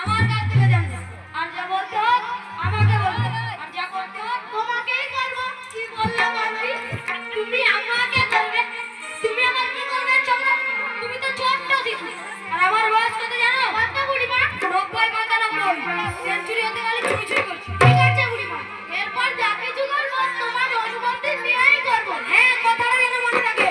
আমার কাছ থেকে জানবে। আর যা বলতে হয় আমাকে বলবে, আর যা করতে হয় তোমাকেই করবো। কি বললাম আমি? তুমি আমাকে করবে, তুমি আমার কি করবে? চলো, তুমি তো ছোট্ট শিশু। আর আমার বয়স কত জানো? কত বুড়িমা? 90-95। সেঞ্চুরি হতে গেলে চুরি চুরি করছি। ঠিক আছে বুড়িমা, এরপর যা কিছু করবো তোমার অনুমতি নিয়েই করবো। হ্যাঁ, কথাটা যেন মনে থাকে।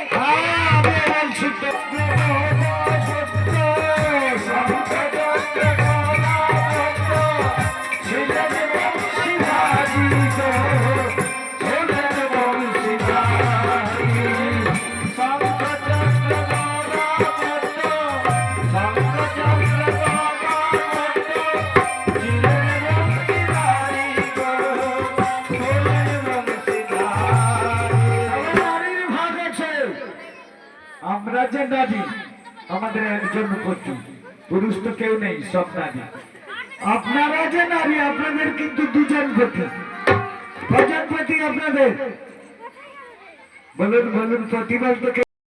আমরা যে নারী, আমাদের একজন পতি, পুরুষ তো কেউ নেই, সব নারী। আপনারা যে নারী, আপনাদের কিন্তু দুজন পতি। কজন পতি আপনাদের? বলুন বলুন, পতি বলতে